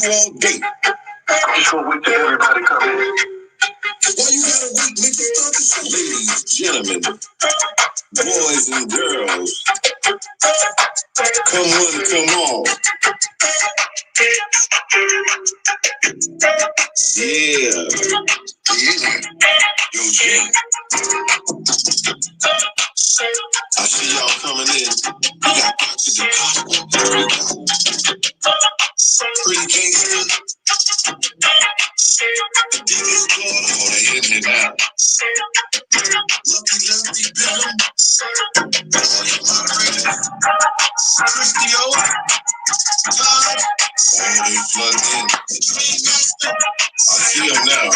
all day. I'm just gonna wait till everybody come in. Why you gotta wait till you start the show? Ladies, gentlemen, boys and girls, come on, come on. Yeah. Yo, G. I see y'all coming in. We got Box of the Pop. Pretty gangster. The Diddy's going on and hitting it out. Lucky Bill. All your moderators. Christio. Todd. Oh, they flooding in. The Dream Master. I see them now.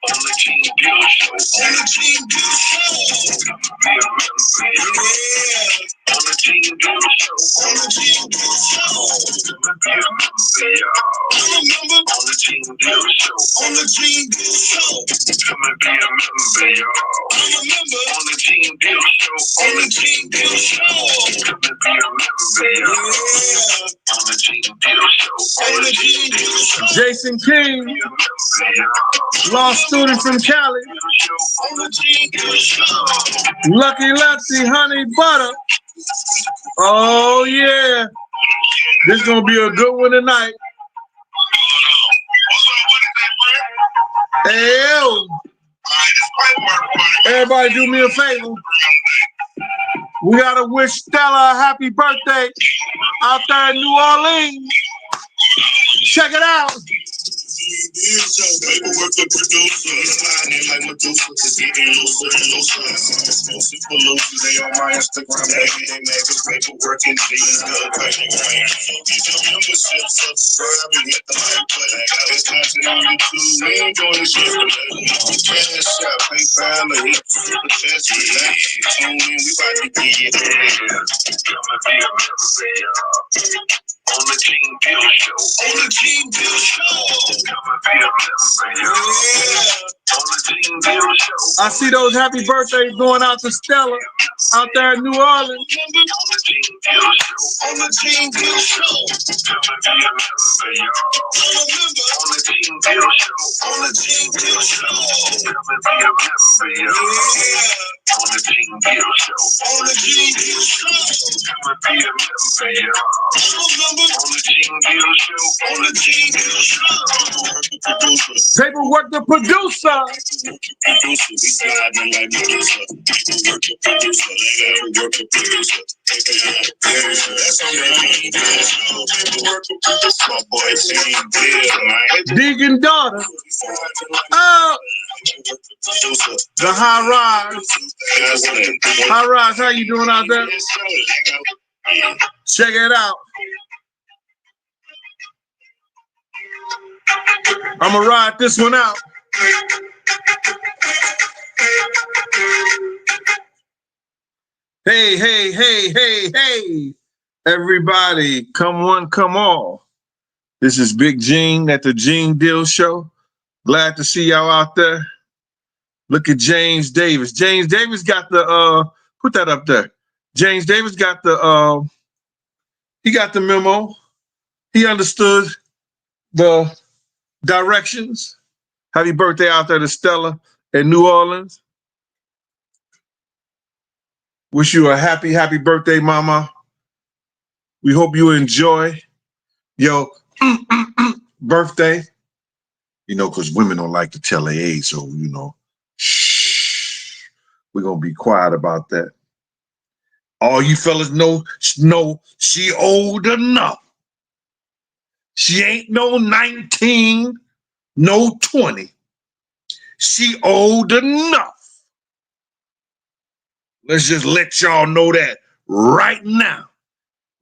On the King Bill Show. On the King Bill Show. Yeah. On the King Bill Show. On the King Bill Show. Remember? On the King Bill Show. On the King Bill Show. Come and be a member, y'all. Remember? On the King Bill Show. On the King Bill Show. Come and be a member, y'all. On the King Bill Show. On the King Bill Show. Jason King, law student from Cali. Lucky Lexi, Honey Butter. Oh yeah, this is gonna be a good one tonight. Hey, yo. Everybody do me a favor. We gotta wish Stella a happy birthday out there in New Orleans. Check it out. Paperwork the producer, sliding like Medusa, just getting looser and looser. Explosive polluters, they on my Instagram, baby. They make us paperwork and jeans, good paper. Get your membership, subscribe and hit the like button. It's content on YouTube, we ain't doing this shit for nothing. Cash out, PayPal, or hit the test for that. Tune in, we about to get it. Come and be a member, y'all. On the King Bill Show. On the King Bill Show. Come and be a member, y'all. On the King Bill Show. I see those happy birthdays going out to Stella out there in New Orleans. On the King Bill Show. On the King Bill Show. Come and be a member, y'all. On the King Bill Show. On the King Bill Show. Come and be a member, y'all. On the King Bill Show. On the King Bill Show. Come and be a member, y'all. On the King Bill Show. On the King Bill Show. Paperwork the producer. We sliding like Medusa. Paperwork the producer. Paperwork the producer. That's on the King Bill Show. Paperwork the producer. My boy King Bill, man. Deacon daughter. Oh. The High Rise. High Rise, how you doing out there? Check it out. I'm gonna ride this one out. Hey, hey, hey, hey, hey. Everybody, come one, come all. This is Big Gene at the Gene Deal Show. Glad to see y'all out there. Look at James Davis. James Davis got the put that up there. James Davis got the he got the memo. He understood the directions. Happy birthday out there to Stella in New Orleans. Wish you a happy, happy birthday, mama. We hope you enjoy your birthday. You know, because women don't like to tell their age, so, you know, shh. We're going to be quiet about that. All you fellas know she old enough. She ain't no 19, no 20. She old enough. Let's just let y'all know that right now.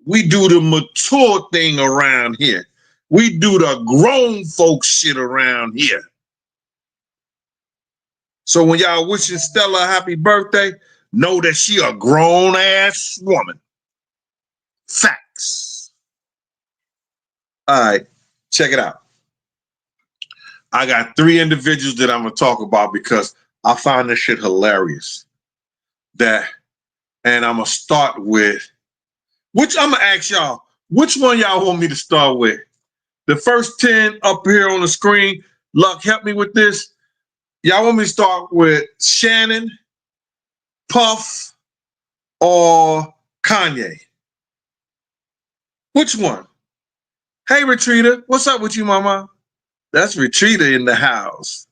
We do the mature thing around here. We do the grown folks shit around here. So when y'all wishing Stella a happy birthday, know that she a grown-ass woman. Facts. All right, check it out. I got 3 individuals that I'm going to talk about because I find this shit hilarious. And And I'm going to start with, I'm going to ask y'all, which one y'all want me to start with? The first 10 up here on the screen. Luck, help me with this. Y'all want me to start with Shannon, Puff, or Kanye? Which one? Hey, Retreater. What's up with you, mama? That's Retreater in the house.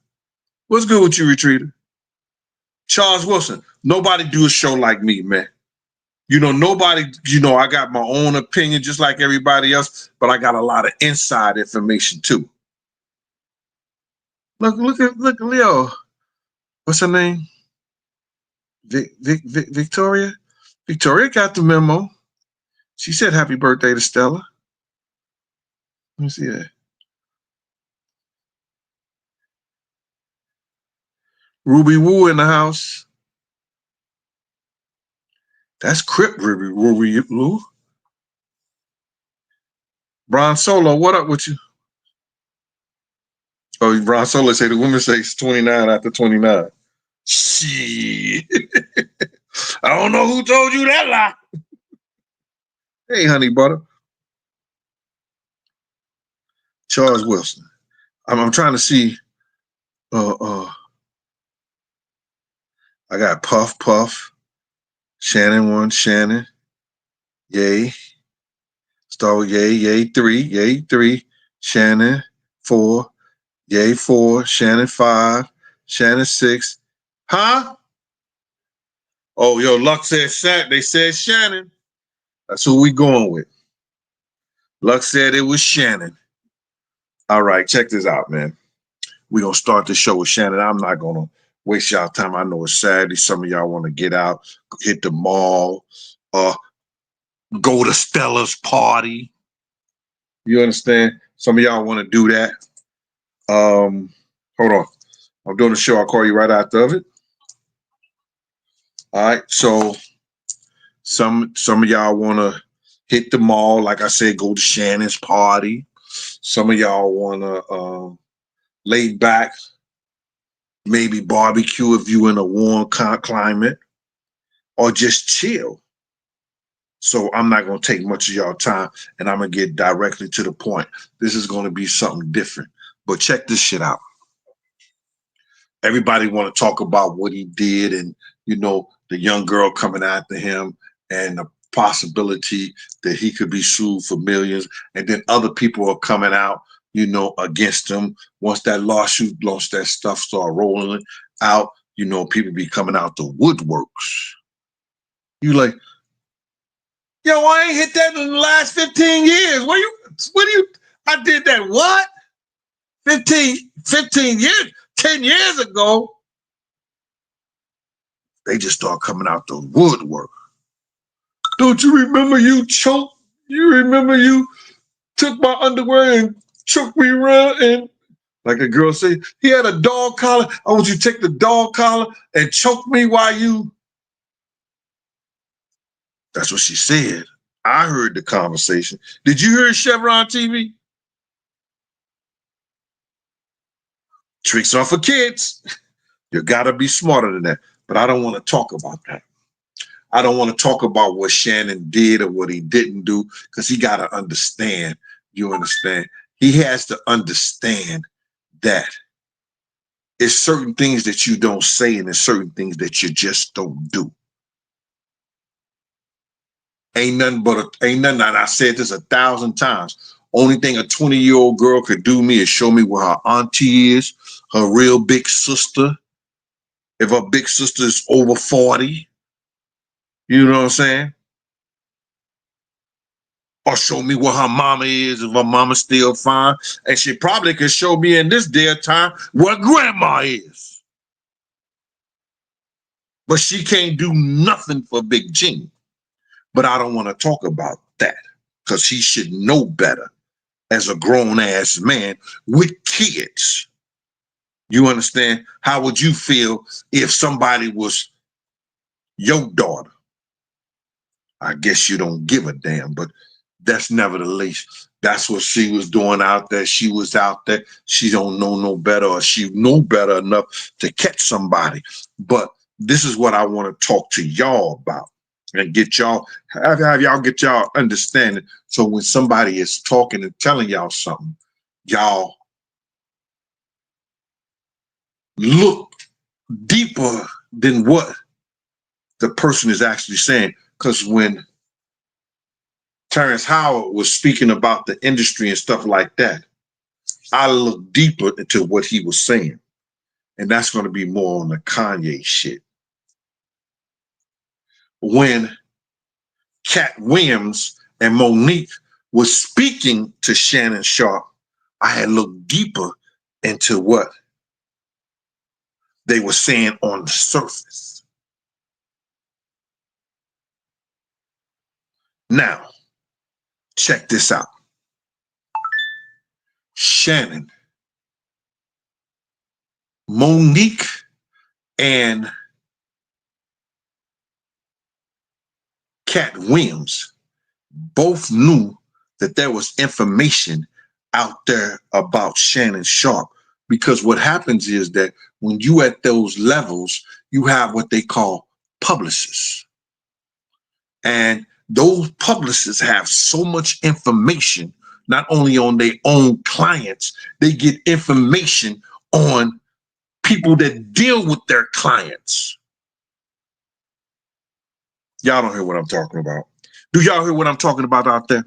What's good with you, Retreater? Charles Wilson. Nobody do a show like me, man. You know, nobody, I got my own opinion just like everybody else, but I got a lot of inside information too. Look at Leo. What's her name? Victoria? Victoria got the memo. She said happy birthday to Stella. Let me see that. Ruby Woo in the house. That's Crip Ruby Woo. Bron Solo, what up with you? Oh, Bron Solo say the women say it's 29 after 29. Shit. I don't know who told you that lie. Hey, honey butter. Charles Wilson. I'm trying to see. I got Puff. Shannon 1, Shannon. Yay. Star Yay 3. Shannon 4. Yay 4. Shannon 5. Shannon 6. Huh? Oh, yo, Luck said Shannon. They said Shannon. That's who we going with. Luck said it was Shannon. All right, check this out, man. We're going to start the show with Shannon. I'm not going to waste y'all time. I know it's Saturday. Some of y'all want to get out, hit the mall, go to Stella's party. You understand? Some of y'all want to do that. Hold on. I'm doing the show. I'll call you right after of it. All right. So some of y'all want to hit the mall. Like I said, go to Shannon's party. Some of y'all want to lay back, maybe barbecue if you're in a warm climate, or just chill. So I'm not going to take much of y'all time, and I'm going to get directly to the point. This is going to be something different. But check this shit out. Everybody want to talk about what he did and, the young girl coming after him and the possibility that he could be sued for millions. And then other people are coming out, against him. Once that lawsuit, once that stuff start rolling out, people be coming out the woodworks. You like, yo, I ain't hit that in the last 15 years. I did that what? 15 years, 10 years ago. They just start coming out the woodwork. Don't you remember you choked? You remember you took my underwear and choked me around? And like a girl said, he had a dog collar. I want you to take the dog collar and choke me while you. That's what she said. I heard the conversation. Did you hear Chevron TV? Tricks are for kids. You got to be smarter than that. But I don't want to talk about that. I don't want to talk about what Shannon did or what he didn't do, because he got to understand. You understand? He has to understand that it's certain things that you don't say and there's certain things that you just don't do. Ain't nothing, and I said this 1,000 times. Only thing a 20-year-old girl could do me is show me where her auntie is, her real big sister. If her big sister is over 40, you know what I'm saying? Or show me where her mama is, if her mama's still fine. And she probably could show me in this day of time where grandma is. But she can't do nothing for Big Gene. But I don't want to talk about that, because he should know better as a grown-ass man with kids. You understand? How would you feel if somebody was your daughter? I guess you don't give a damn, but that's nevertheless, that's what she was doing out there. She was out there. She don't know no better, or she know better enough to catch somebody. But this is what I want to talk to y'all about. and get y'all, have y'all get y'all understanding. So when somebody is talking and telling y'all something, y'all look deeper than what the person is actually saying. Because when Terrence Howard was speaking about the industry and stuff like that, I look deeper into what he was saying. And that's going to be more on the Kanye shit. When Cat Williams and Monique was speaking to Shannon Sharpe, I had looked deeper into what they were saying on the surface. Now, check this out. Shannon, Monique, and Cat Williams both knew that there was information out there about Shannon Sharpe, because what happens is that when you at those levels, you have what they call publicists. And those publicists have so much information, not only on their own clients, they get information on people that deal with their clients. Y'all don't hear what I'm talking about. Do y'all hear what I'm talking about out there?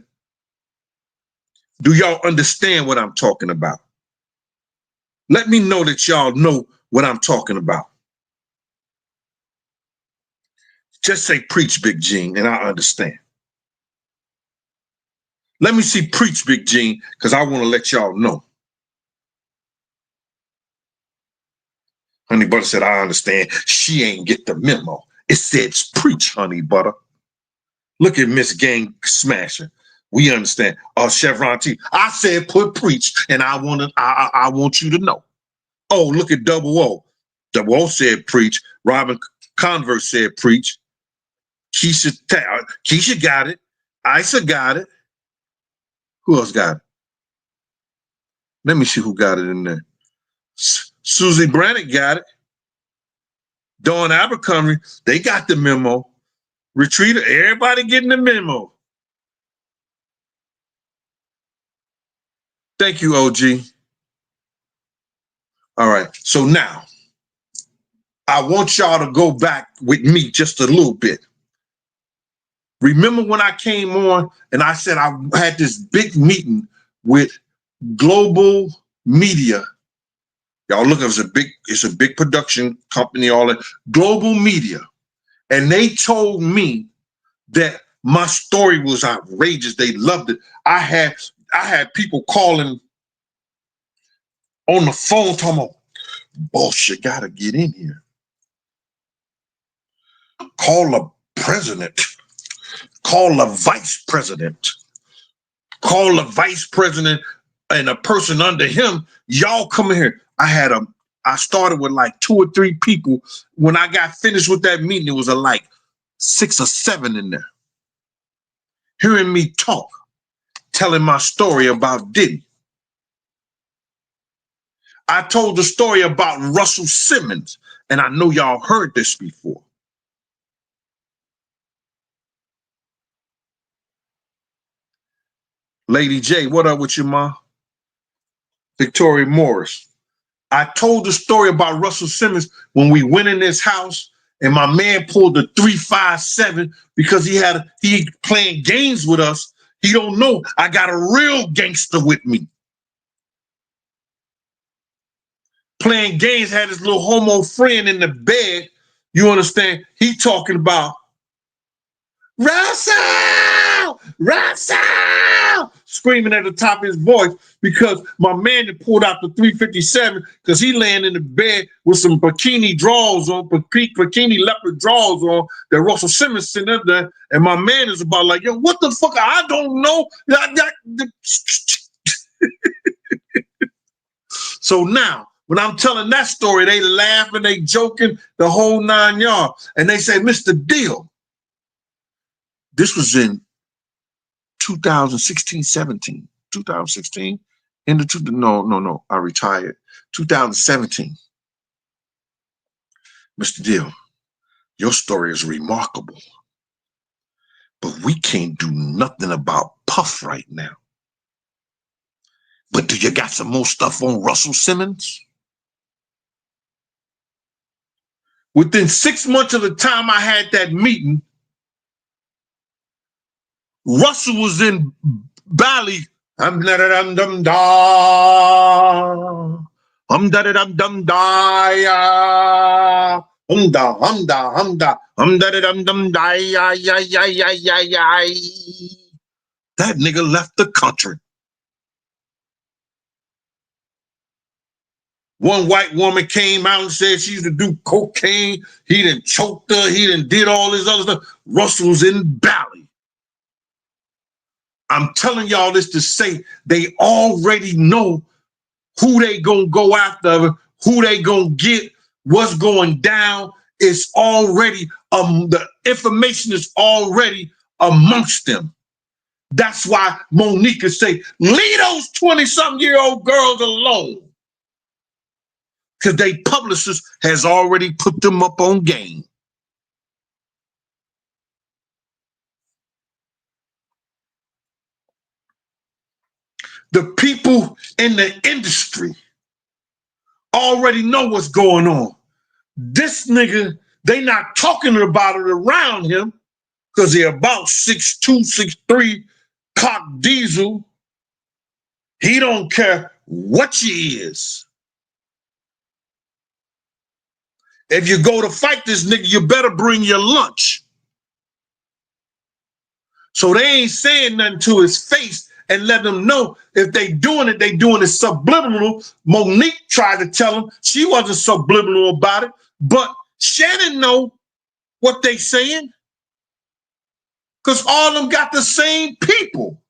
Do y'all understand what I'm talking about? Let me know that y'all know what I'm talking about. Just say preach, Big Gene, and I understand. Let me see preach, Big Gene, because I want to let y'all know. Honey Butter said, I understand. She ain't get the memo. It said preach, Honey Butter. Look at Miss Gang Smasher. We understand. Chevron T. I said put preach, and I want you to know. Oh, look at Double O. Double O said preach. Robin Converse said preach. Keisha got it. Isa got it. Who else got it? Let me see who got it in there. Susie Brannick got it. Dawn Abercrombie, they got the memo. Retreater, everybody getting the memo. Thank you, OG. All right, so now, I want y'all to go back with me just a little bit. Remember when I came on and I said I had this big meeting with Global Media. Y'all look, it's a big production company, all that. Global Media. And they told me that my story was outrageous. They loved it. I had people calling on the phone talking about, boss, you gotta get in here. Call the president. Call the vice president. Call the vice president and a person under him. Y'all come here. I started with like 2 or 3 people. When I got finished with that meeting, it was like 6 or 7 in there. Hearing me talk, telling my story about Diddy. I told the story about Russell Simmons, and I know y'all heard this before. Lady J, what up with you, ma? Victoria Morris. I told the story about Russell Simmons when we went in his house and my man pulled the 357 because he playing games with us. He don't know I got a real gangster with me. Playing games, had his little homo friend in the bed. You understand? He talking about Russell! Russell! Screaming at the top of his voice because my man had pulled out the 357 because he laying in the bed with some bikini drawers on, bikini leopard drawers on, that Russell Simmons sitting up there, and my man is about like, yo, what the fuck? I don't know. So now, when I'm telling that story, they laughing, they joking, the whole 9 yards. And they say, Mr. Deal, this was in 2016, 17, 2016, no, I retired. 2017. Mr. Deal, your story is remarkable. But we can't do nothing about Puff right now. But do you got some more stuff on Russell Simmons? Within 6 months of the time I had that meeting, Russell was in Bali. I'm da da dum dum da. Da da dum dum da ya. Da da da da dum dum da ya ya ya ya ya ya. That nigga left the country. One white woman came out and said she used to do cocaine. He done choked her. He done did all this other stuff. Russell's in Bali. I'm telling y'all this to say they already know who they gonna go after, who they gonna get, what's going down. It's already, the information is already amongst them. That's why Monica say, leave those 20-something-year-old girls alone. Because they publicist has already put them up on game. The people in the industry already know what's going on. This nigga, they not talking about it around him because they're about 6'2", 6'3", cock diesel. He don't care what you is. If you go to fight this nigga, you better bring your lunch. So they ain't saying nothing to his face and let them know if they doing it subliminal. Monique tried to tell him she wasn't subliminal about it, but Shannon know what they saying because all of them got the same people.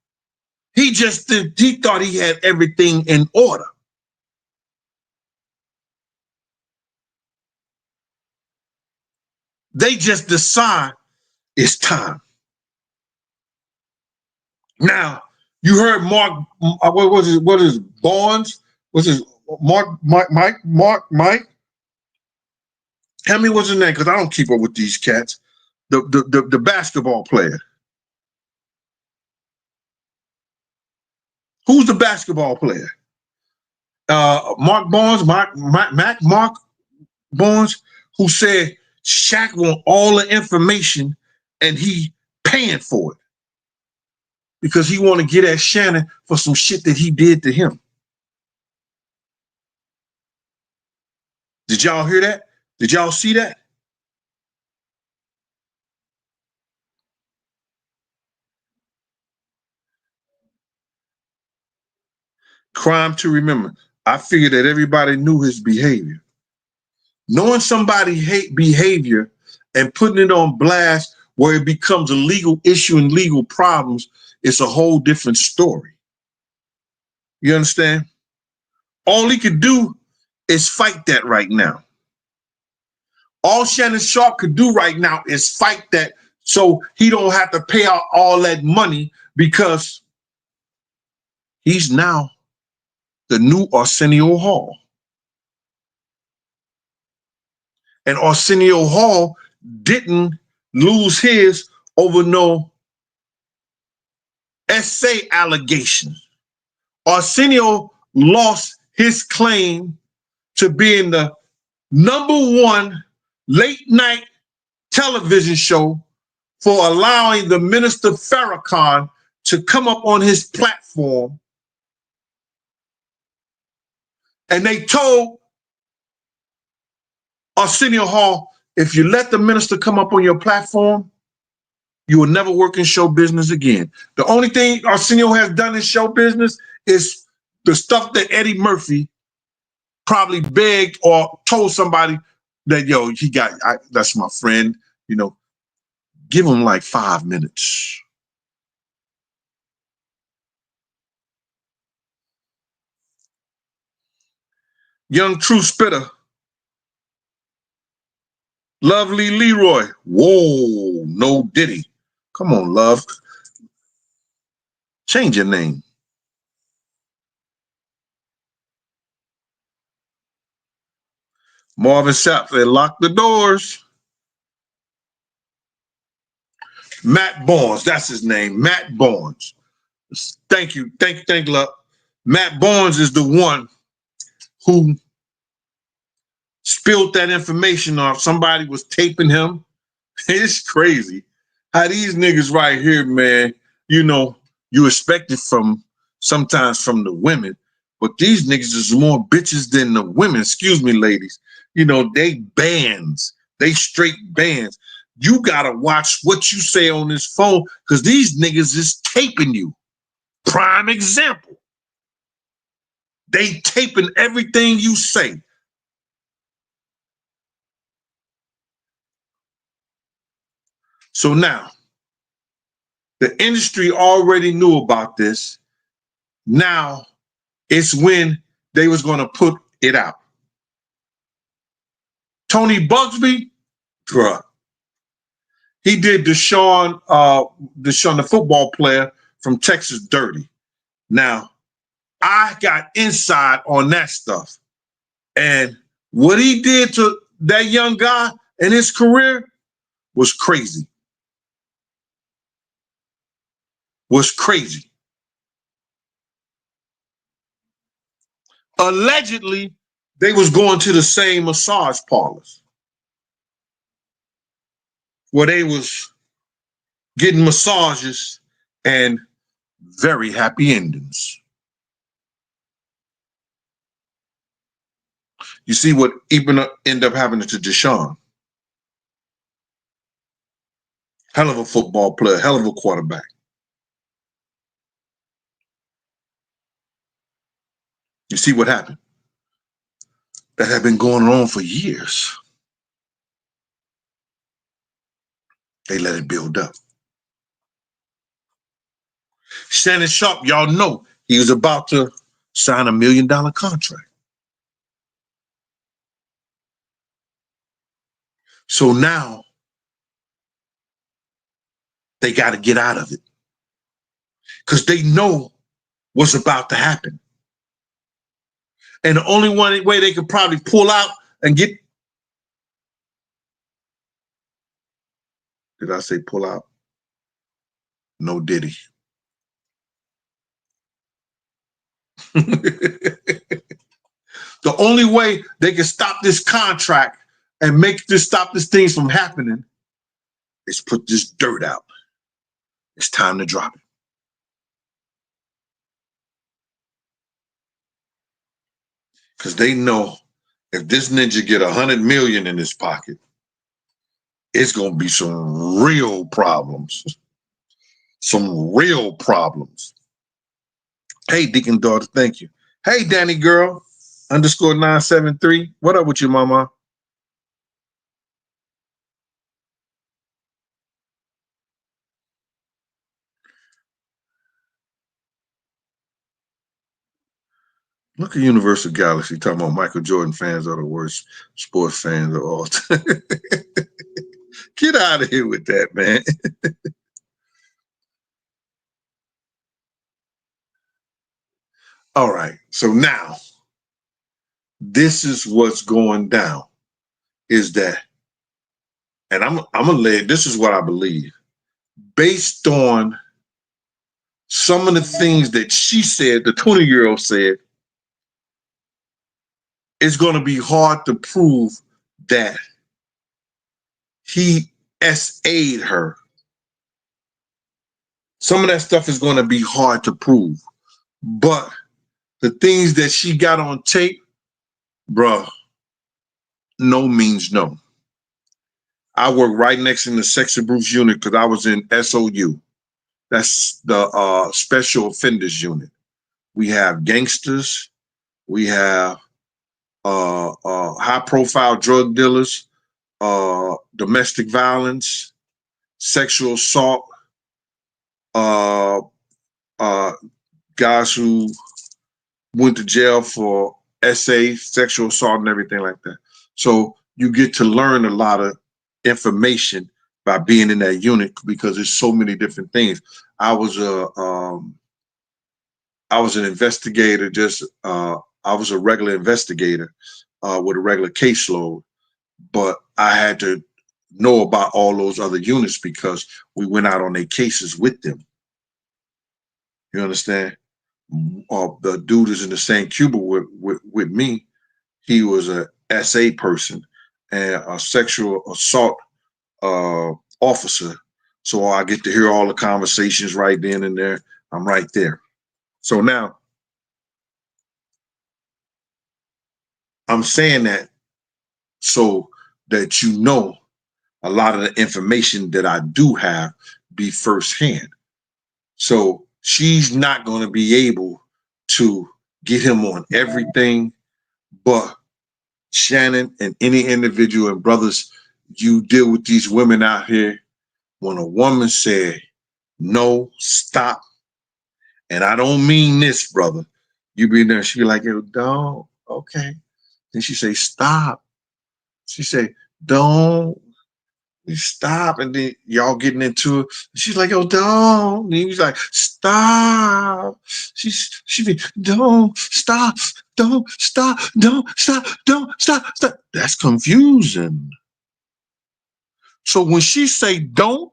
He thought he had everything in order. They just decide it's time. Now, you heard Mark, what is Barnes? What's his Mike? Tell me what's his name, because I don't keep up with these cats. The basketball player. Who's the basketball player? Mark Barnes, Mark Barnes, who said Shaq want all the information and he paying for it because he want to get at Shannon for some shit that he did to him. Did y'all hear that? Did y'all see that? Crime to remember. I figured that everybody knew his behavior. Knowing somebody hate behavior and putting it on blast where it becomes a legal issue and legal problems, it's a whole different story. You understand? All he could do is fight that right now. All Shannon Sharpe could do right now is fight that so he don't have to pay out all that money because he's now the new Arsenio Hall. And Arsenio Hall didn't lose his over no essay allegation. Arsenio lost his claim to being the #1 late night television show for allowing the Minister Farrakhan to come up on his platform. And they told Arsenio Hall, if you let the minister come up on your platform, you will never work in show business again. The only thing Arsenio has done in show business is the stuff that Eddie Murphy probably begged or told somebody that, yo, that's my friend, give him like 5 minutes. Young True Spitter. Lovely Leroy. Whoa, no Diddy. Come on, love. Change your name. Marvin Sapp, they locked the doors. Matt Barnes, that's his name, Matt Barnes. Thank you, love. Matt Barnes is the one who spilled that information off. Somebody was taping him. It's crazy how these niggas right here, man, you know, you expect it from sometimes from the women, but these niggas is more bitches than the women. Excuse me, ladies. You know, they bands. They straight bands. You gotta watch what you say on this phone because these niggas is taping you. Prime example. They taping everything you say. So now, the industry already knew about this. Now, it's when they was going to put it out. Tony Bugsby, bruh, he did Deshaun, the football player from Texas, dirty. Now, I got inside on that stuff. And what he did to that young guy in his career was crazy. Was crazy. Allegedly, they was going to the same massage parlors where they was getting massages and very happy endings. You see what even ended up happening to Deshaun. Hell of a football player, hell of a quarterback. You see what happened? That had been going on for years. They let it build up. Shannon Sharpe, y'all know he was about to sign $1 million contract. So now they got to get out of it because they know what's about to happen. And the only way they could probably pull out and get, did I say pull out? No Diddy. The only way they can stop this contract and stop this thing from happening is put this dirt out. It's time to drop it. Because they know if this ninja get 100 million in his pocket, it's going to be some real problems. Some real problems. Hey, Deacon Daughter, thank you. Hey, Danny Girl, _973. What up with you, mama? Look at Universal Galaxy talking about Michael Jordan fans are the worst sports fans of all time. Get out of here with that, man. All right. So now, this is what's going down. Is that, and I'm gonna lay. This is what I believe, based on some of the things that she said, the 20-year-old said. It's going to be hard to prove that he SA'd her. Some of that stuff is going to be hard to prove. But the things that she got on tape, bruh, no means no. I work right next in the sex abuse unit because I was in SOU. That's the special offenders unit. We have gangsters. We have high-profile drug dealers, domestic violence, sexual assault, guys who went to jail for SA, sexual assault, and everything like that. So you get to learn a lot of information by being in that unit because there's so many different things. I was an investigator. I was a regular investigator with a regular caseload, but I had to know about all those other units because we went out on their cases with them. You understand? The dude is in the same cubicle with me. He was a SA person and a sexual assault officer. So I get to hear all the conversations right then and there. I'm right there. So now I'm saying that so that you know a lot of the information that I do have be firsthand. So she's not going to be able to get him on everything, but Shannon and any individual and brothers, you deal with these women out here. When a woman said, no, stop, and I don't mean this, brother, you be there, she be like, yo, dog, okay. Then she say, stop. She say, don't. Stop, and then y'all getting into it. She's like, "Yo, don't." And he's like, "Stop." She be, "Don't stop, don't stop, don't stop, don't stop, stop." That's confusion. So when she say don't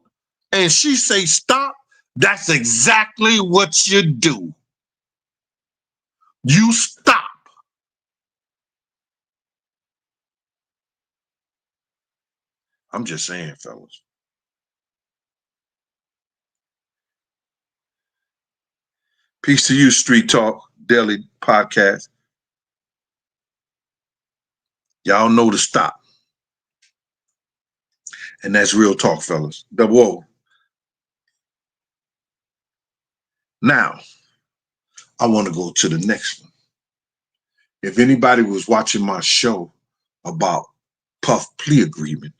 and she say stop, that's exactly what you do. You stop. I'm just saying, fellas. Peace to you, Street Talk Daily Podcast. Y'all know to stop. And that's real talk, fellas. Double O. Now, I want to go to the next one. If anybody was watching my show about Puff plea agreement,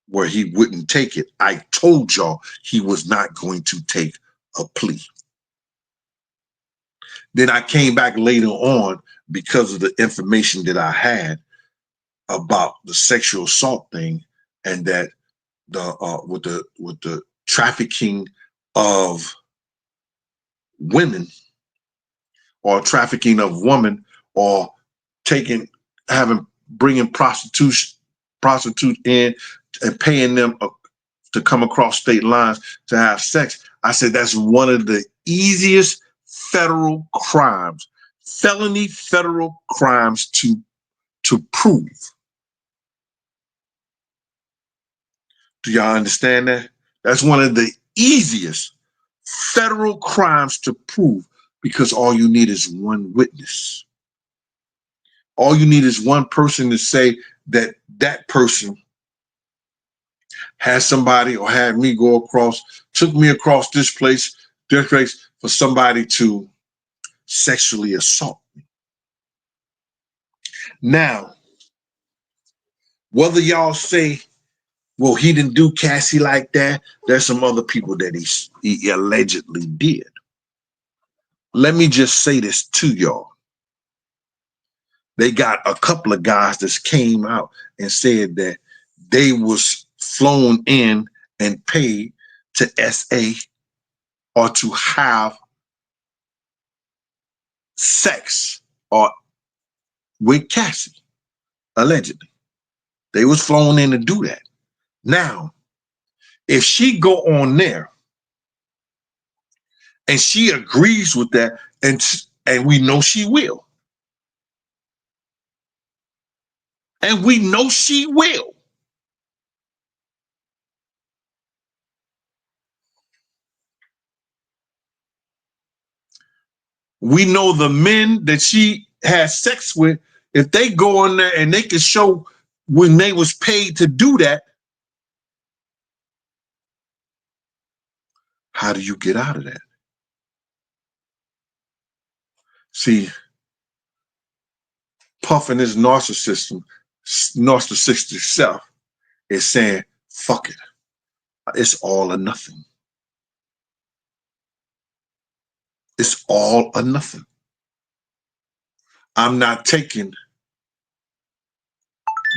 where he wouldn't take it, I told y'all he was not going to take a plea. Then I came back later on because of the information that I had about the sexual assault thing, and that with the trafficking of women, or trafficking of women, or bringing prostitute in and paying them to come across state lines to have sex. I said that's one of the easiest federal crimes, felony federal crimes to prove. Do y'all understand that? That's one of the easiest federal crimes to prove, because all you need is one witness. All you need is one person to say that that person has somebody, or had me took me across this place for somebody to sexually assault me. Now, whether y'all say, well, he didn't do Cassie like that, there's some other people that he allegedly did. Let me just say this to y'all. They got a couple of guys that came out and said that they was flown in and paid to SA or to have sex or with Cassie, allegedly. They was flown in to do that. Now, if she go on there and she agrees with that, and we know she will, and we know she will, we know the men that she has sex with, if they go on there and they can show when they was paid to do that, how do you get out of that? See, Puff and his narcissistic self is saying, fuck it. It's all or nothing. It's all or nothing. I'm not taking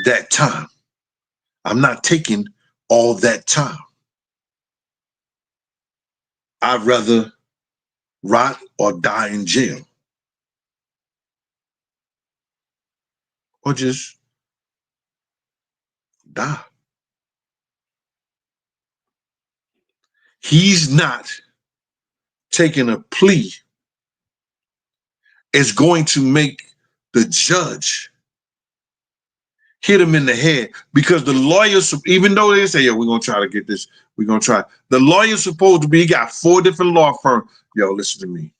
that time. I'm not taking all that time. I'd rather rot or die in jail, or just die. he's not taking a plea is going to make the judge hit him in the head, because the lawyers, even though they say, yo, we're going to try to get this, we're going to try. The lawyer's supposed to be, he got 4 different law firms. Yo, listen to me.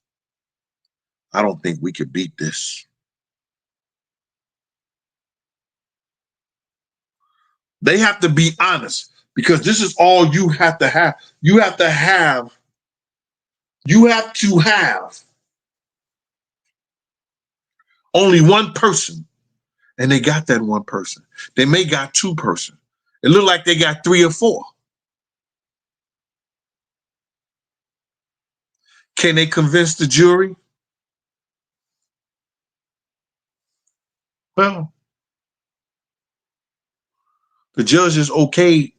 I don't think we could beat this. They have to be honest, because this is all you have to have. You have to have only one person, and they got that one person. They may got 2 person. It look like they got 3 or 4. Can they convince the jury? Well, the judges okayed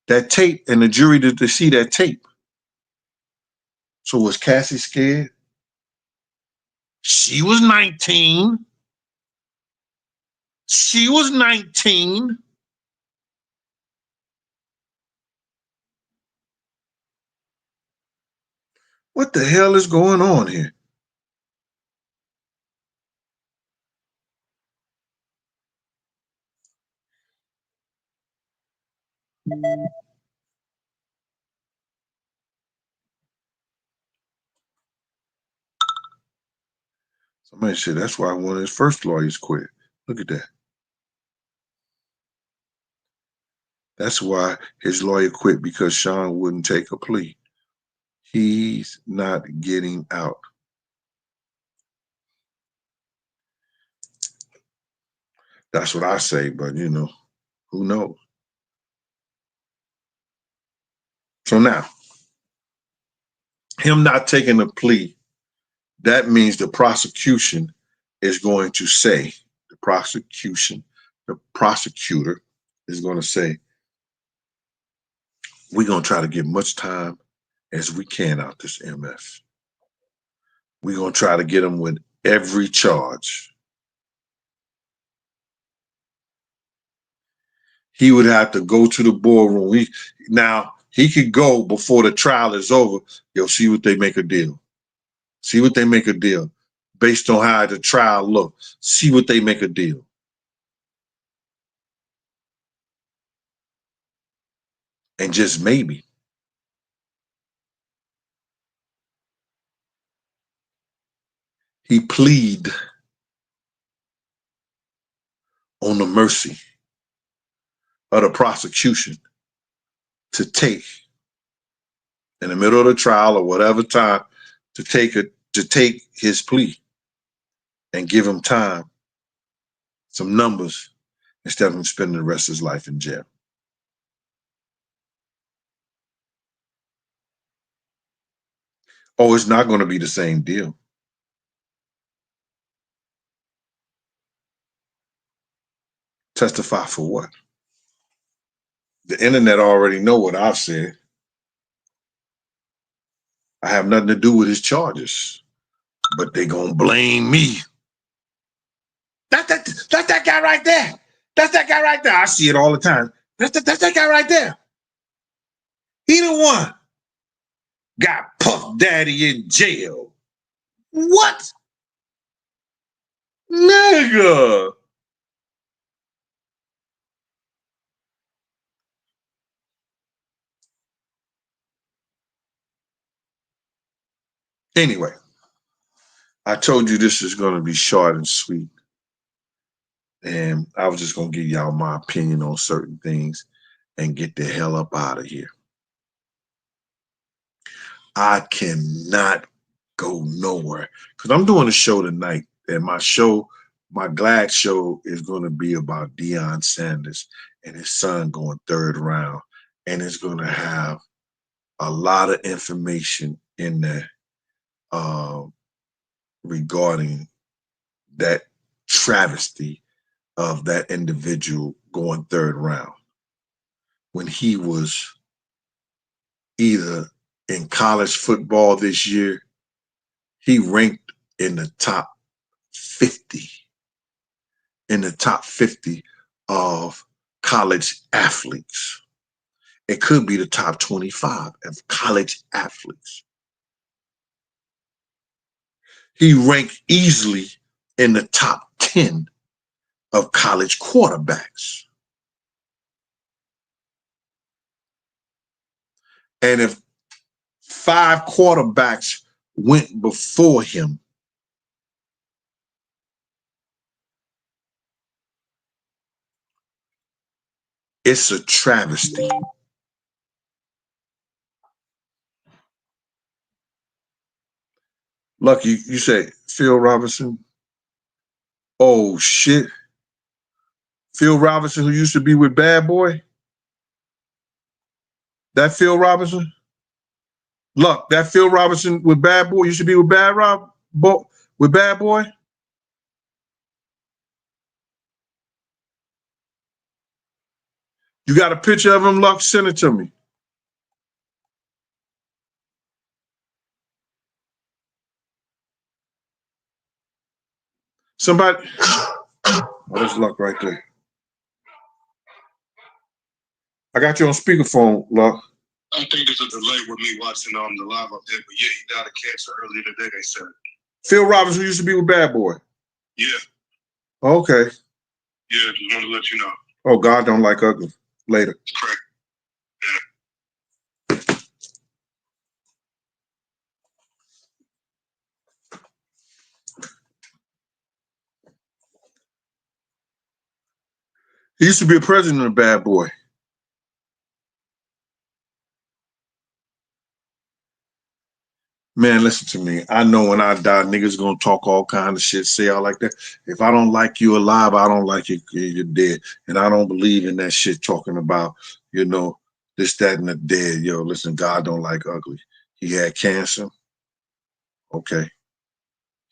that tape, and the jury did to see that tape. So was Cassie scared? She was 19. She was 19. What the hell is going on here? Somebody said that's why one of his first lawyers quit. Look at that. That's why his lawyer quit, because Sean wouldn't take a plea. He's not getting out. That's what I say, but you know, who knows? So now, him not taking a plea, that means the prosecution is going to say, the prosecutor is going to say, we're going to try to get much time as we can out this MF. We're going to try to get him with every charge. He would have to go to the boardroom. He could go before the trial is over. Yo, see what they make a deal. See what they make a deal. Based on how the trial looks. See what they make a deal. And just maybe, he plead on the mercy of the prosecution to take, in the middle of the trial or whatever time, to take his plea and give him time, some numbers, instead of him spending the rest of his life in jail. Oh, it's not going to be the same deal. Testify for what? The internet already know what I've said. I have nothing to do with his charges, but they gonna blame me. That's that guy right there. That's that guy right there. I see it all the time. That's that guy right there. He the one got Puff Daddy in jail. What? Nigga. Anyway, I told you this is going to be short and sweet. And I was just going to give y'all my opinion on certain things and get the hell up out of here. I cannot go nowhere because I'm doing a show tonight, and my Glad show is going to be about Deion Sanders and his son going 3rd round, and it's going to have a lot of information in there regarding that travesty of that individual going 3rd round when he was either in college football this year. He ranked in the top 50 of college athletes. It could be the top 25 of college athletes. He ranked easily in the top 10 of college quarterbacks. And if 5 quarterbacks went before him, it's a travesty. Lucky, you say Phil Robinson? Oh, shit. Phil Robinson, who used to be with Bad Boy? That Phil Robinson? Look, that Phil Robinson with Bad Boy used to be with Bad Boy? You got a picture of him, Luck? Send it to me. Somebody. Oh, that's Luck right there. I got you on speakerphone, Luck. I think there's a delay with me watching the live up there, but yeah, he died of cancer earlier today, they said. Phil Robinson used to be with Bad Boy. Yeah. Okay. Yeah, just wanted to let you know. Oh, God don't like ugly. Later. Correct. Yeah. He used to be a president of Bad Boy. Man, listen to me. I know when I die, niggas gonna talk all kind of shit, say all like that. If I don't like you alive, I don't like you, you're dead. And I don't believe in that shit talking about, this, that, and the dead. Yo, listen, God don't like ugly. He had cancer. Okay.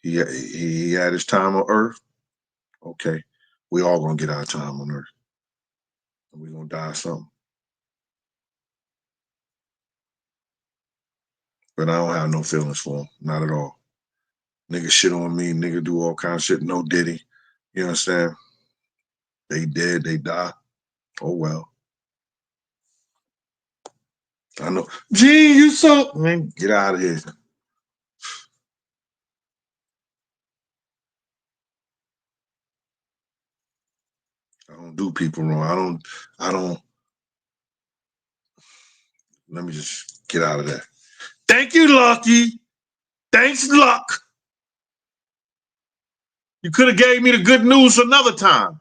He had his time on earth. Okay. We all gonna get our time on earth. And we gonna die of something. But I don't have no feelings for him. Not at all. Nigga shit on me, nigga do all kind of shit. No Diddy. You know what I'm saying? They dead, they die. Oh well. I know. Gee, you so man, get out of here. I don't do people wrong. I don't let me just get out of that. Thank you, Lucky. Thanks, Luck. You could have gave me the good news another time.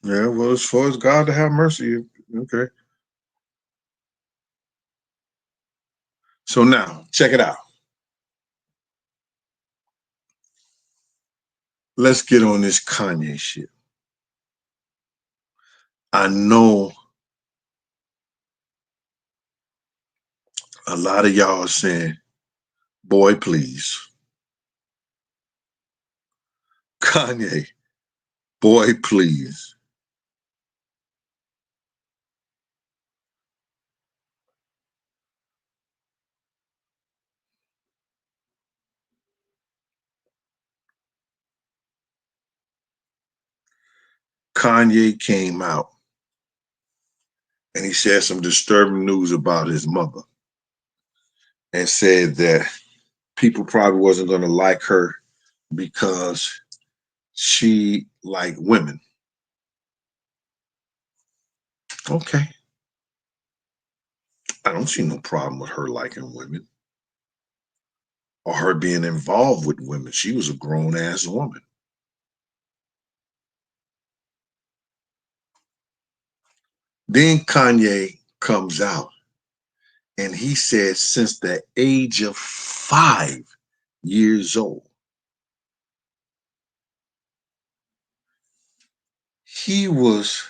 Yeah, well, as far as God to have mercy, okay. So now, check it out. Let's get on this Kanye shit. I know a lot of y'all are saying, boy, please. Kanye, boy, please. Kanye came out and he said some disturbing news about his mother and said that people probably wasn't going to like her because she liked women. Okay. I don't see no problem with her liking women or her being involved with women. She was a grown-ass woman. Then Kanye comes out and he says since the age of 5 years old, he was,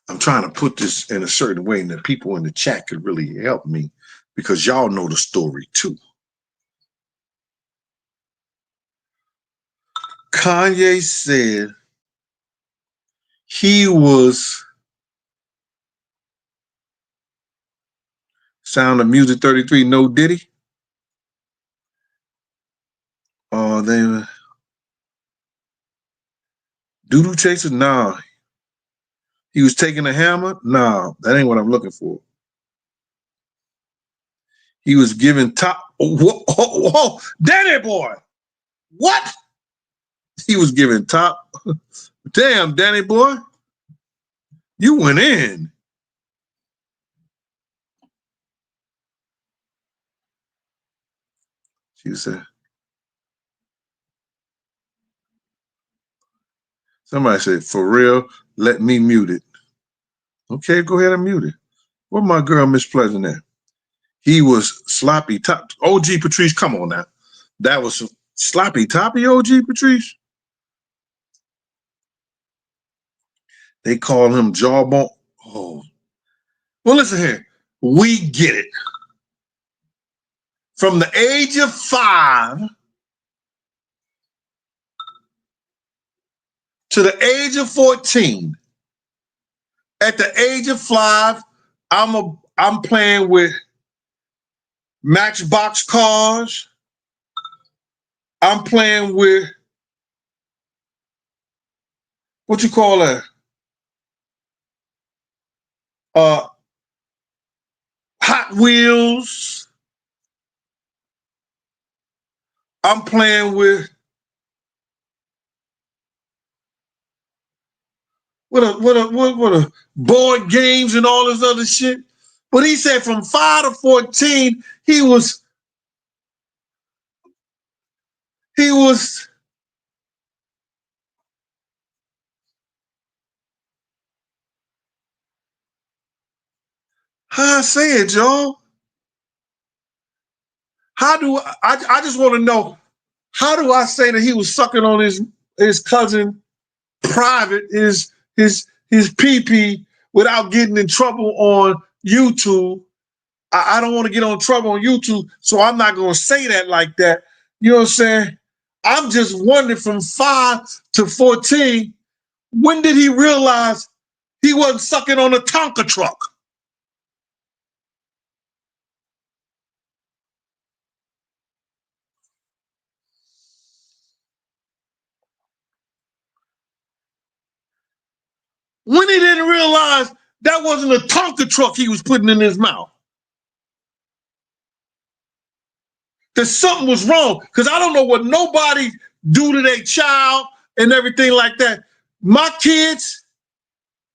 I'm trying to put this in a certain way and that people in the chat could really help me because y'all know the story too. Kanye said he was Sound of Music 33, no Diddy. They Doodoo Chaser? Nah. He was taking a hammer? Nah, that ain't what I'm looking for. He was giving top. Whoa, Danny boy. What? He was giving top. Damn, Danny boy. You went in. She said, somebody said, for real, let me mute it. Okay, go ahead and mute it. Where my girl Miss Pleasant at? He was sloppy top. OG Patrice, come on now. That was sloppy toppy OG Patrice. They call him Jawbone. Oh. Well, listen here. We get it. From the age of 5 to the age of 14, at the age of 5, I'm playing with Matchbox cars. I'm playing with what you call that? Hot Wheels. I'm playing with what a board games and all this other shit. But he said from 5 to 14, he was how I say it, y'all? How do I just want to know, how do I say that he was sucking on his cousin private, his pee without getting in trouble on YouTube? I don't want to get on trouble on YouTube, so I'm not going to say that like that. You know what I'm saying? I'm just wondering from 5 to 14, when did he realize he wasn't sucking on a Tonka truck? When he didn't realize that wasn't a Tonka truck he was putting in his mouth? That something was wrong, because I don't know what nobody do to their child and everything like that. My kids,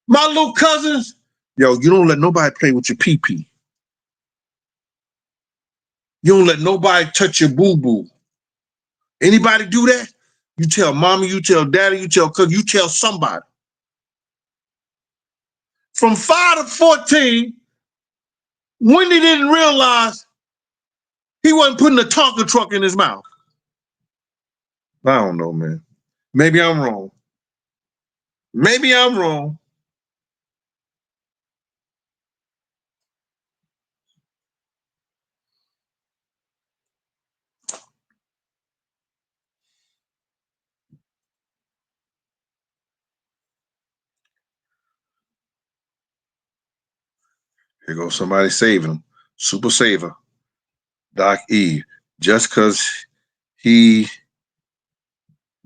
my little cousins, yo, you don't let nobody play with your pee-pee. You don't let nobody touch your boo-boo. Anybody do that? You tell mommy, you tell daddy, you tell cousin, you tell somebody. From 5 to 14, when he didn't realize he wasn't putting a Tonka truck in his mouth. I don't know, man. Maybe I'm wrong. Maybe I'm wrong. Here goes somebody saving him. Super saver. Doc E. Just because he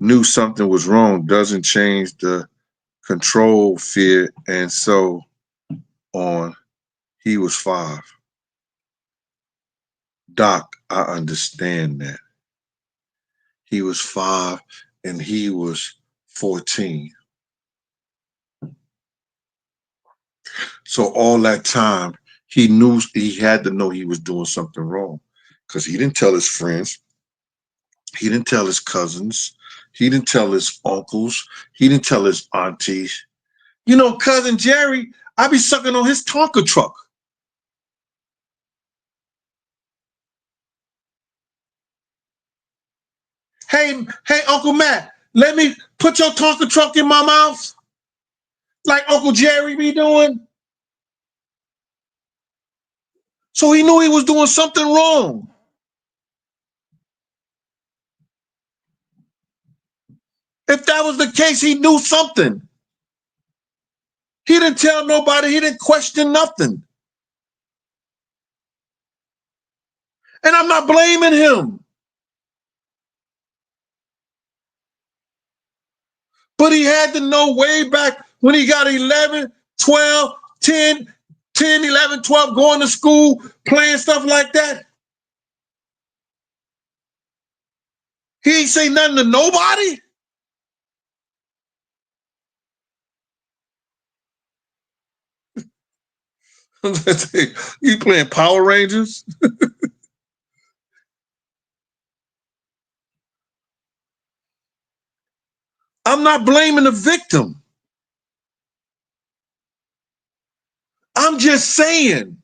knew something was wrong doesn't change the control, fear, and so on. He was 5. Doc, I understand that. He was 5 and he was 14. So all that time, he knew, he had to know he was doing something wrong, because he didn't tell his friends. He didn't tell his cousins. He didn't tell his uncles. He didn't tell his aunties. You know, cousin Jerry, I be sucking on his Tonka truck. Hey, Uncle Matt, Let me put your Tonka truck in my mouth like Uncle Jerry be doing. So he knew he was doing something wrong. If that was the case, he knew something. He didn't tell nobody. He didn't question nothing. And I'm not blaming him. But he had to know way back when he got 11, 12, 10, 11, 12, going to school, playing stuff like that. He ain't say nothing to nobody. You playing Power Rangers? I'm not blaming the victim. I'm just saying,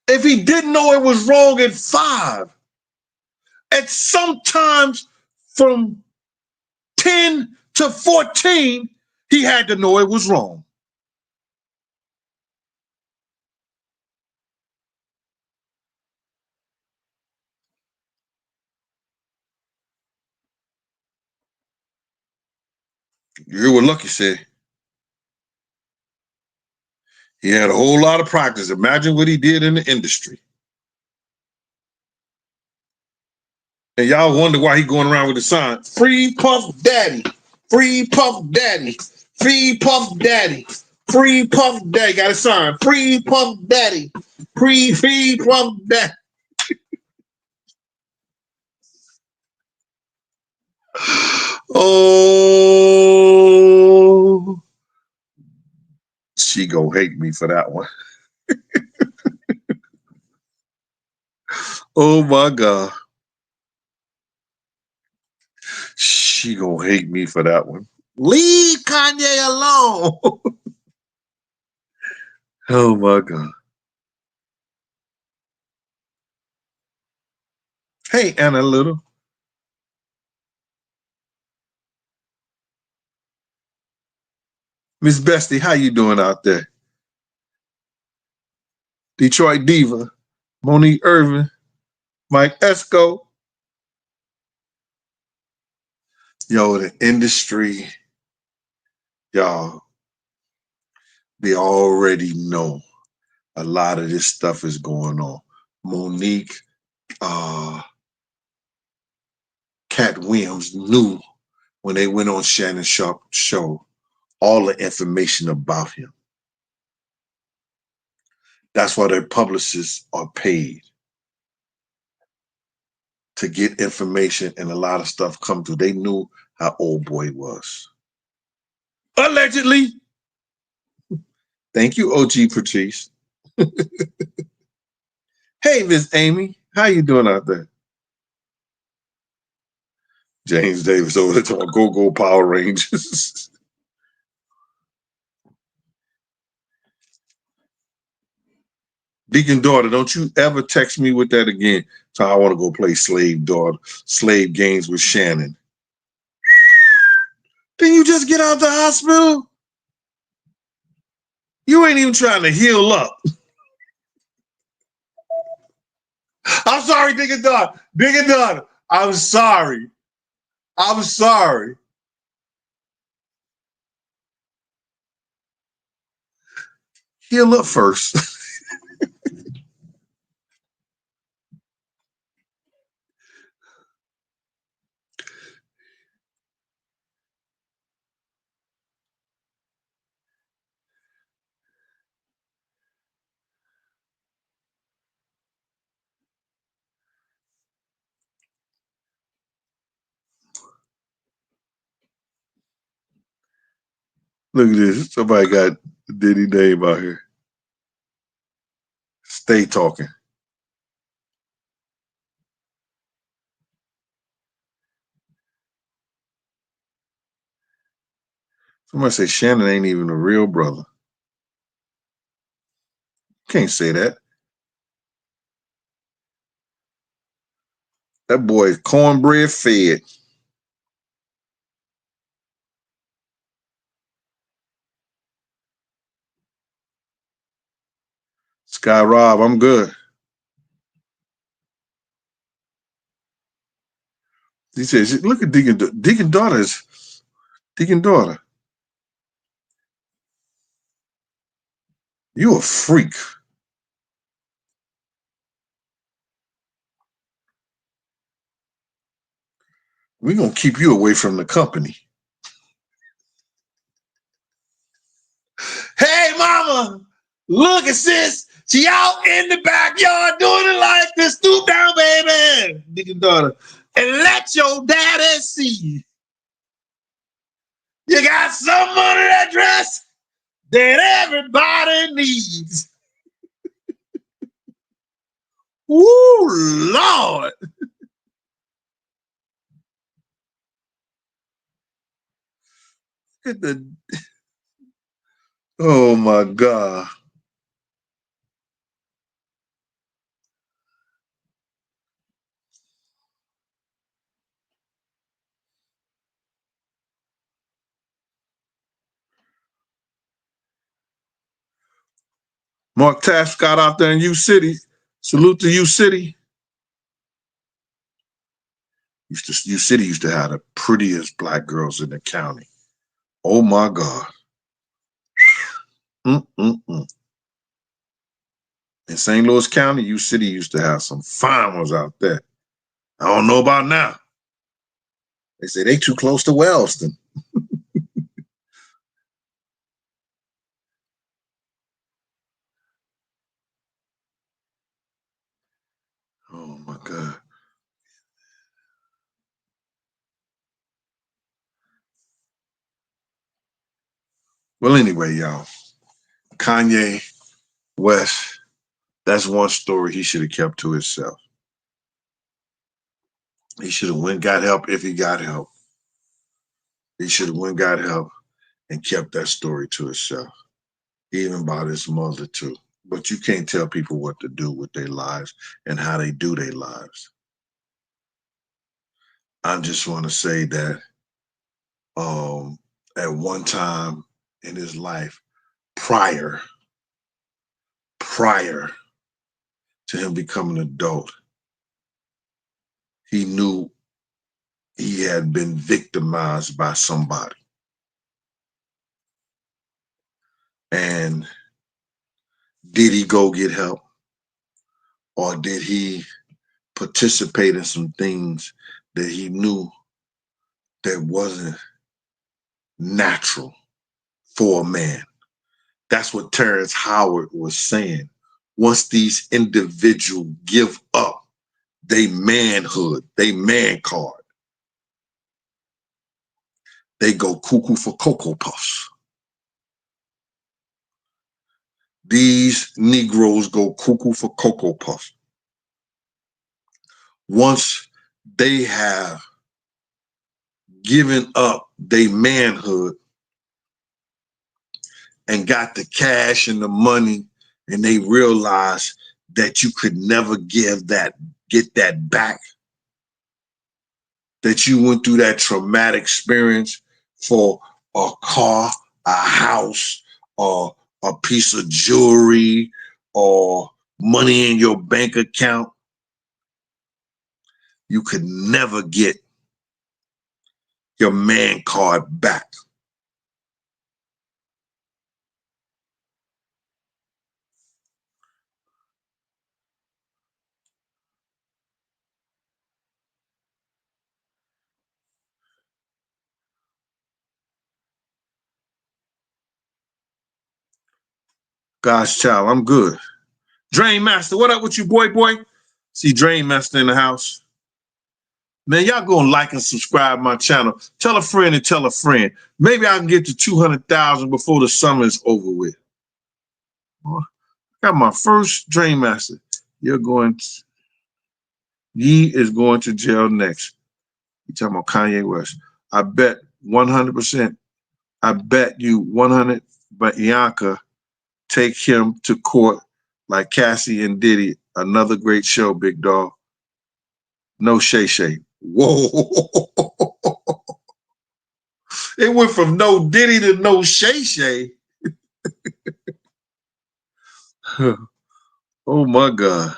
if he didn't know it was wrong at 5, at sometimes from 10 to 14, he had to know it was wrong. You hear what Lucky said? He had a whole lot of practice. Imagine what he did in the industry. And y'all wonder why he going around with the sign, Free Puff Daddy, Free Puff Daddy, Free Puff Daddy, Free Puff Daddy. Got a sign, Free Puff Daddy, Free Puff Daddy. Oh, she gonna hate me for that one. Oh my God. She gonna hate me for that one. Leave Kanye alone. Oh my God. Hey, Anna Little. Miss Bestie, how you doing out there? Detroit Diva, Monique Irvin, Mike Esco. Yo, the industry, y'all, they already know a lot of this stuff is going on. Monique, Cat Williams knew when they went on Shannon Sharpe show all the information about him. That's why their publicists are paid to get information, and a lot of stuff come through. They knew how old boy was. Allegedly. Thank you, OG Patrice. Hey, Miss Amy, how you doing out there? James Davis over there talking Go Power Rangers. Deacon daughter, don't you ever text me with that again. So I want to go play slave games with Shannon. Then you just get out the hospital? You ain't even trying to heal up. I'm sorry, Deacon daughter. Deacon daughter, I'm sorry. I'm sorry. Heal up first. Look at this. Somebody got Diddy name out here. Stay talking. Somebody say Shannon ain't even a real brother. Can't say that. That boy is cornbread fed. Sky Rob, I'm good. He says, look at Deacon daughter. You a freak. We're going to keep you away from the company. Hey, mama, look at sis. She out in the backyard doing it like this. Stoop down, baby. Deacon daughter. And let your daddy see. You got some under that dress that everybody needs. Ooh, Lord. Look at the... Oh, my God. Mark Tascott out there in U City. Salute to U City. U City used to have the prettiest black girls in the county. Oh my God. In St. Louis County, U City used to have some fine ones out there. I don't know about now. They say they too close to Wellston. Oh my God. Well, anyway, y'all, Kanye West, that's one story he should have kept to himself. He should have went got help if he got help. He should have went got help and kept that story to himself, even about his mother too. But you can't tell people what to do with their lives and how they do their lives. I just want to say that at one time in his life, prior to him becoming an adult, he knew he had been victimized by somebody. And did he go get help? Or did he participate in some things that he knew that wasn't natural for a man? That's what Terrence Howard was saying. Once these individuals give up they manhood, they man card, they go cuckoo for Cocoa Puffs. These Negroes go cuckoo for Cocoa Puffs. Once they have given up their manhood and got the cash and the money, and they realize that you could never get that back, that you went through that traumatic experience for a car, a house, or a piece of jewelry, or money in your bank account, you could never get your man card back. God's child, I'm good. Drain Master, what up with you, boy? See Drain Master in the house. Man, y'all go and like and subscribe my channel. Tell a friend and tell a friend. Maybe I can get to 200,000 before the summer is over with. I got my first Drain Master. Ye is going to jail next. You talking about Kanye West. I bet 100%. I bet you 100, but Bianca take him to court like Cassie and Diddy. Another great show, big dog. No Shay Shay. Whoa. It went from no Diddy to no Shay Shay. Oh my God.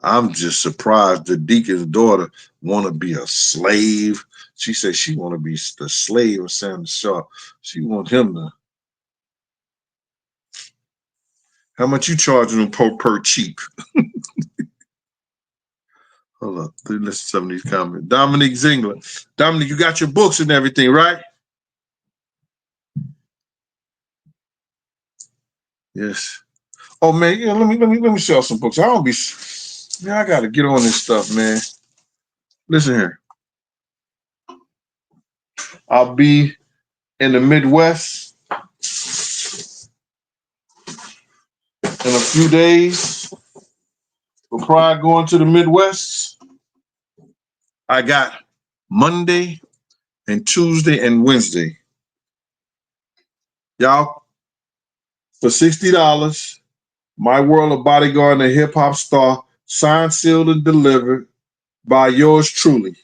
I'm just surprised the deacon's daughter want to be a slave. She said she want to be the slave of Shannon Sharpe. She want him to. How much you charging him per cheap? Hold up. Let's listen to some of these comments. Dominic Zingler. Dominic, you got your books and everything, right? Yes. Oh man, yeah, let me sell some books. I don't be I gotta get on this stuff, man. Listen here. I'll be in the Midwest in a few days. Before I go into the Midwest, I got Monday and Tuesday and Wednesday. Y'all, for $60, My World of Bodyguard and a Hip Hop Star, signed, sealed, and delivered by yours truly,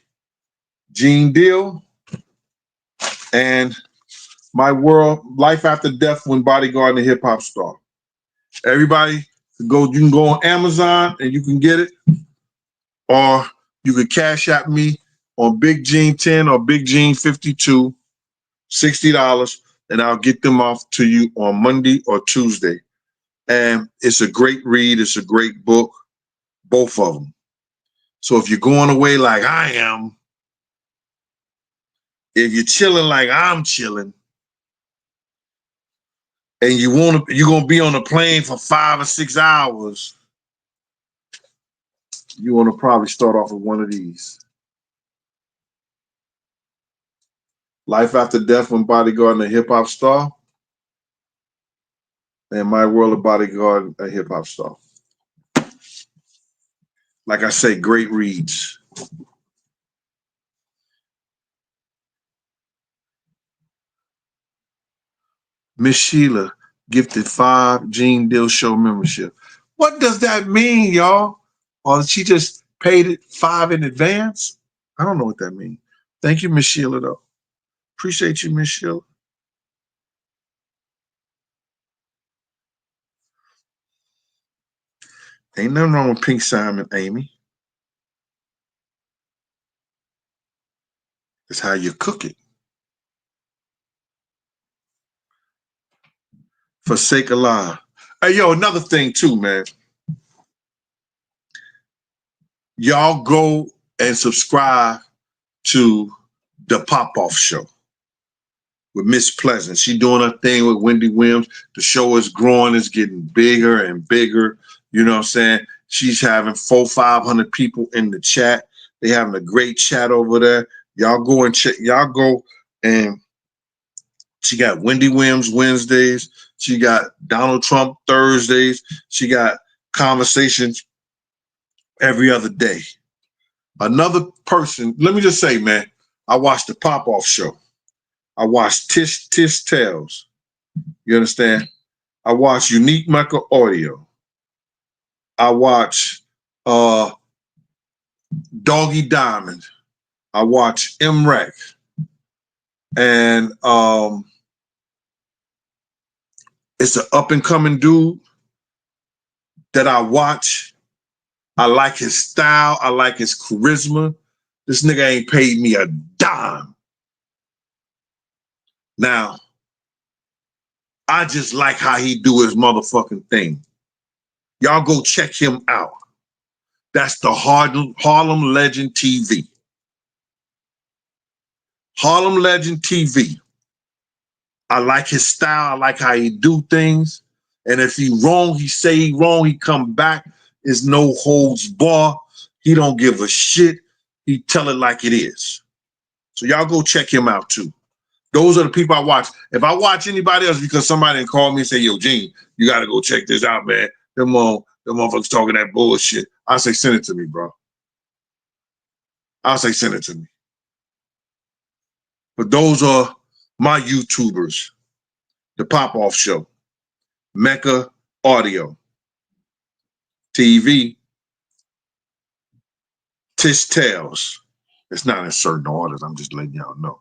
Gene Deal, and My World, Life After Death when Bodyguard and a Hip Hop Star. Everybody you can go on Amazon and you can get it, or you can cash at me on Big Gene 10 or Big Gene 52, $60, and I'll get them off to you on Monday or Tuesday. And it's a great read. It's a great book, both of them. So if you're going away like I am, if you're chilling like I'm chilling, and you're gonna be on a plane for 5 or 6 hours, you want to probably start off with one of these. Life After Death when Bodyguard and a Hip Hop Star, and My World of Bodyguard, a Hip Hop Star. Like I say, great reads. Miss Sheila gifted 5 Gene Deal Show membership. What does that mean, y'all? Or she just paid it 5 in advance? I don't know what that means. Thank you, Miss Sheila, though. Appreciate you, Miss Sheila. Ain't nothing wrong with Pink Simon, Amy. It's how you cook it. Forsake alive. Hey, yo, another thing too, man. Y'all go and subscribe to the Pop-Off Show with Miss Pleasant. She doing her thing with Wendy Williams. The show is growing. It's getting bigger and bigger. You know what I'm saying? She's having 400-500 people in the chat. They having a great chat over there. Y'all go and check. Y'all go and she got Wendy Williams Wednesdays. She got Donald Trump Thursdays. She got conversations every other day. Another person, let me just say, man, I watched the Pop-Off Show. I watched Tish Tales. You understand? I watched Unique Michael Audio. I watched Doggy Diamond. I watched MREC. And it's an up-and-coming dude that I watch. I like his style. I like his charisma. This nigga ain't paid me a dime. Now, I just like how he do his motherfucking thing. Y'all go check him out. That's the Harlem Legend TV. Harlem Legend TV. I like his style. I like how he do things. And if he wrong, he say he wrong. He come back. There's no holds bar. He don't give a shit. He tell it like it is. So y'all go check him out too. Those are the people I watch. If I watch anybody else because somebody didn't call me and say, yo, Gene, you got to go check this out, man. Them motherfuckers talking that bullshit. I say, send it to me, bro. I'll say, send it to me. But those are my YouTubers. The Pop-Off Show. Mecca Audio. TV, Tish Tales. It's not in certain orders. I'm just letting y'all know.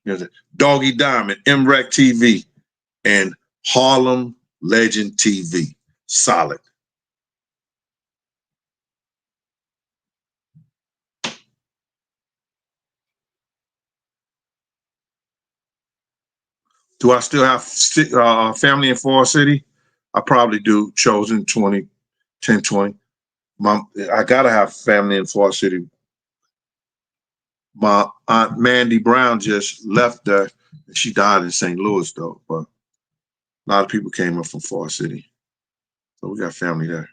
There's Doggy Diamond, MREC TV, and Harlem Legend TV. Solid. Do I still have family in Forest City? I probably do. Chosen 20, 10, 20. I gotta have family in Forest City. My Aunt Mandy Brown just left there. She died in St. Louis though, but a lot of people came up from Forest City. So we got family there.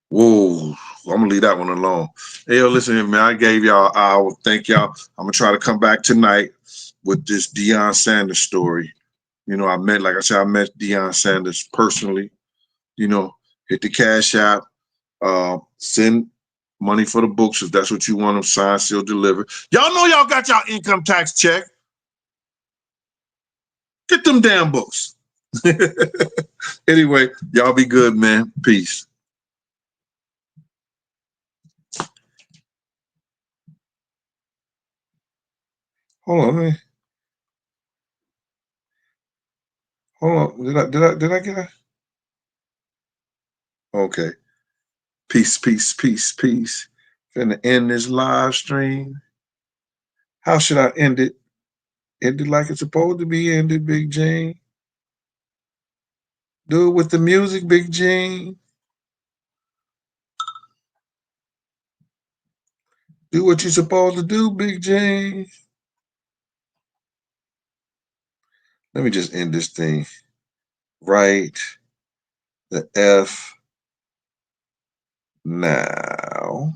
Whoa, I'm gonna leave that one alone. Hey, yo, listen here, man. I gave y'all an hour. Thank y'all. I'm gonna try to come back tonight with this Deion Sanders story. You know, like I said, I met Deion Sanders personally. You know, hit the Cash App, send money for the books if that's what you want them signed, sealed, delivered. Y'all know y'all got y'all income tax check. Get them damn books. Anyway, y'all be good, man. Peace. Hold on, man. Hold on. Did I get a? Okay. Peace, peace, peace, peace. Finna end this live stream. How should I end it? End it like it's supposed to be ended, Big Gene. Do it with the music, Big Gene. Do what you're supposed to do, Big Gene. Let me just end this thing. Right the F now.